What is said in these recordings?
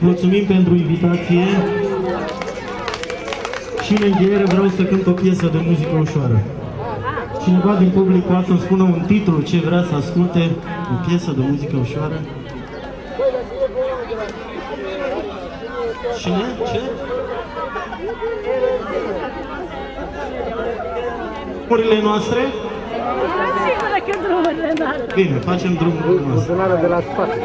Mulțumim pentru invitație și în încheiere vreau să cânt o piesă de muzică ușoară. Cineva din public poate să-mi spună un titlu ce vrea să asculte, o piesă de muzică ușoară? Cine? Ce? Drumurile noastre? Bine, facem drumurile noastre. Buzunarul de la spate.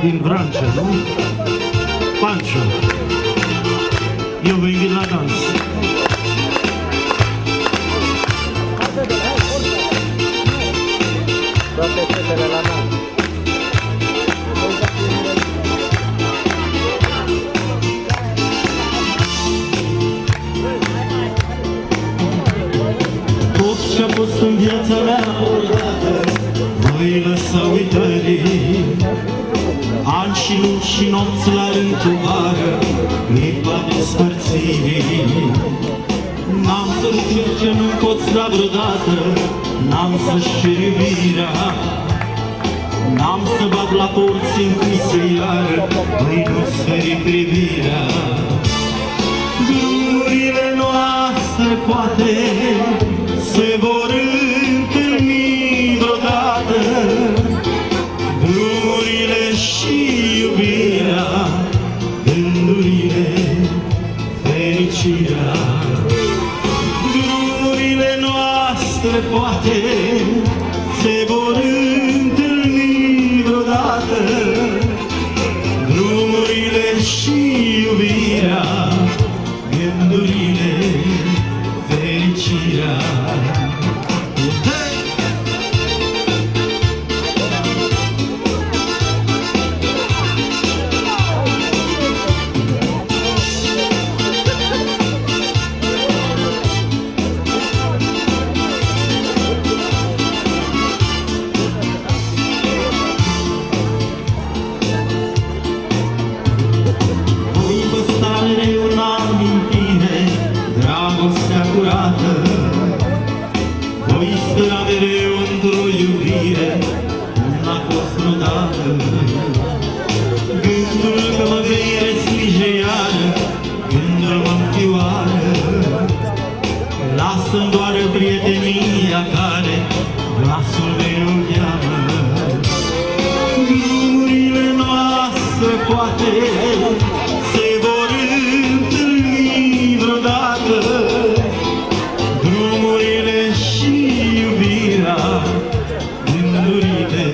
Din Vrancea, nu? Pancio. Eu vă invit la dans. Toate fetele la nas. Tot ce-a fost în viața mea odată voi lăsa uitării. Ani și luni și nopți la rând cu vară, clipa despărțirii. N-am să-și cer ce nu-mi poți da vreodată, n-am să-și cer iubirea. N-am să bat la porți închise iară, păi nu-ți feri privirea. Drumurile noastre poate se vor întâlni vreodată, drumurile și iubirea, gândurile, fericirea. Drumurile noastre poate se vor întâlni vreodată, drumurile și iubirea, gândurile, fericirea. Voi spera mereu într-o iubire, n-a fost vreodată. Gândul că mă vei respinge iară, gândul mă înfioară. Lasă-mi doar prietenia care glasul meu cheamă. Drumurile noastre poate se vor întâlni vreodată, drumurile și iubirea, gândurile,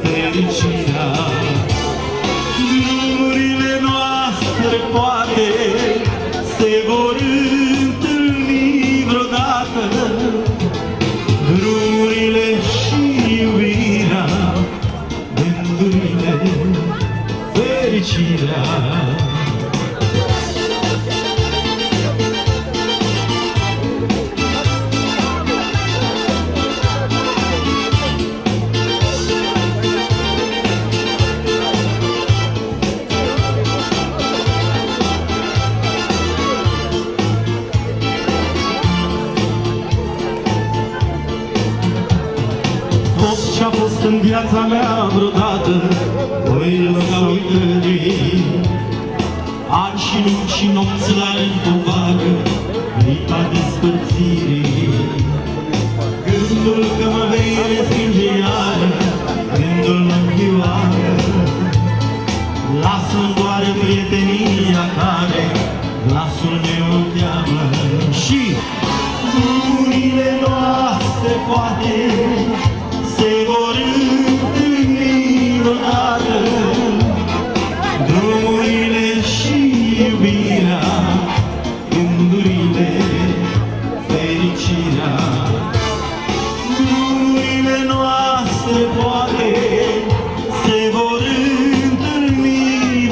fericirea. Drumurile noastre poate se vor întâlni vreodată, drumurile și iubirea, gândurile, fericirea. Tot ce-a fost în viața mea vreodată voi lăsa uitării. Ani și luni și nopți la rând cu vară, clipa despărțirii. Gândul că mă vei respinge iară, gândul mă închioară. Lasă-mi doar prietenia care glasul meu cheamă. Și drumurile noastre poate se vor întâlni vreodată, drumurile și iubirea, gândurile, fericirea. Drumurile noastre poate se vor întâlni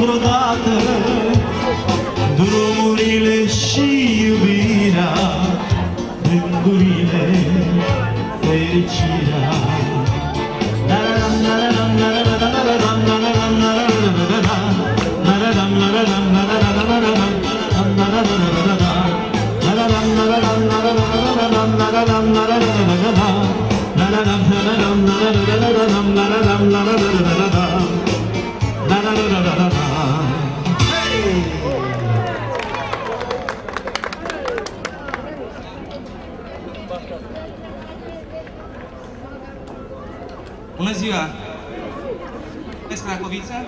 vreodată, drumurile și iubirea, gândurile, fericirea. ziua!Esc Racovița,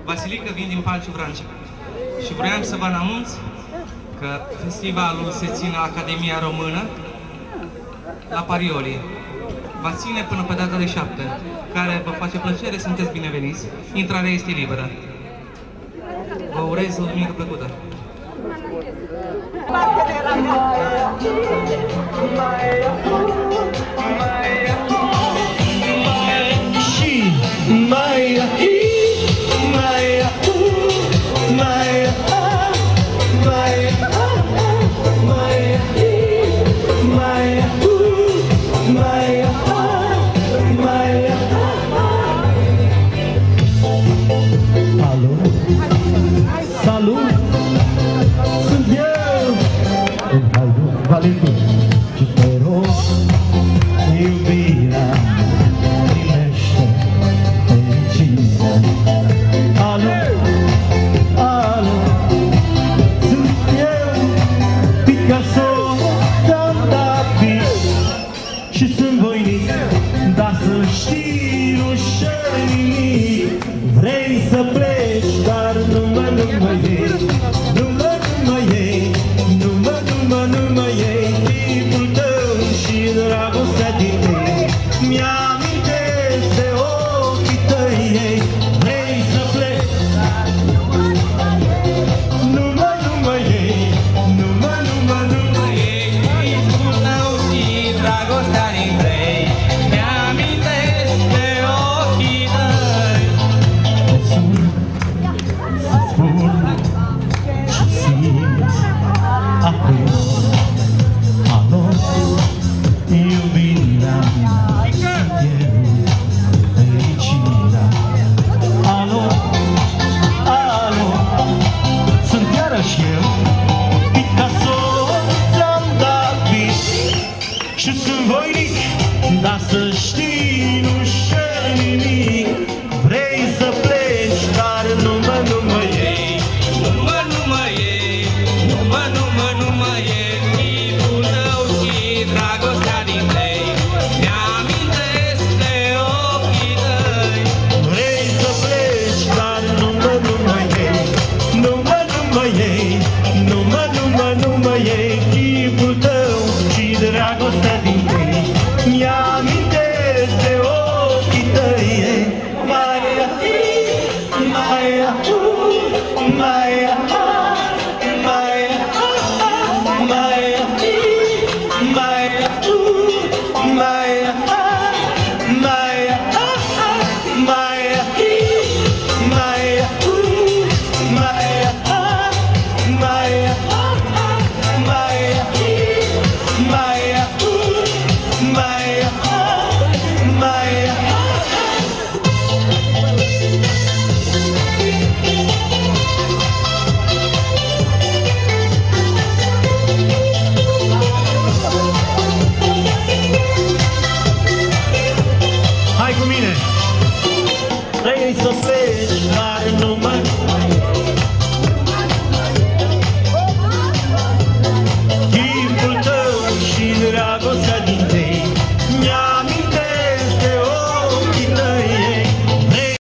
Vasilică, vin din Palciu Vrancea. Și vreau să vă anunț că festivalul se ține la Academia Română, la Parioli. Va ține până pe data de 7, care vă face plăcere, sunteți bineveniți. Intrarea este liberă. Vă urez o duminică plăcută! Salut! Sunt eu! Valentin! Și te rog, iubirea primește fericirea. Alo, alo, sunt eu, Picasso, ți-am dat vis și sunt voinic, dar să știi, nu șer nimic. Vrei să pleci, dar nu mă iei, nu mă iei, nu mă iei, chipul tău și dragostea din tine. Mi-amintesc de ochii tăi ei. Vrei să pleci, nu mă iei, nu mă iei, chipul tău și dragostea din tine. Mi-amintesc de ochii tăi. Alo, iubirea mea, sunt eu, fericirea. Alo, alo, sunt iarăși eu, Picasso, ți-am dat vis și sunt voinic, dar să știi, nu șer nimic. Vrei să pleci, dar nu mă iei, nu mă iei, nu mă iei, chipul tău și dragostea din tei. Mi-amintesc de ochii tăi. Vrei să pleci, dar nu mă iei, nu mă iei, nu mă iei, chipul tău și dragostea din tei. Mi-amintesc de ochii tăi. Maia,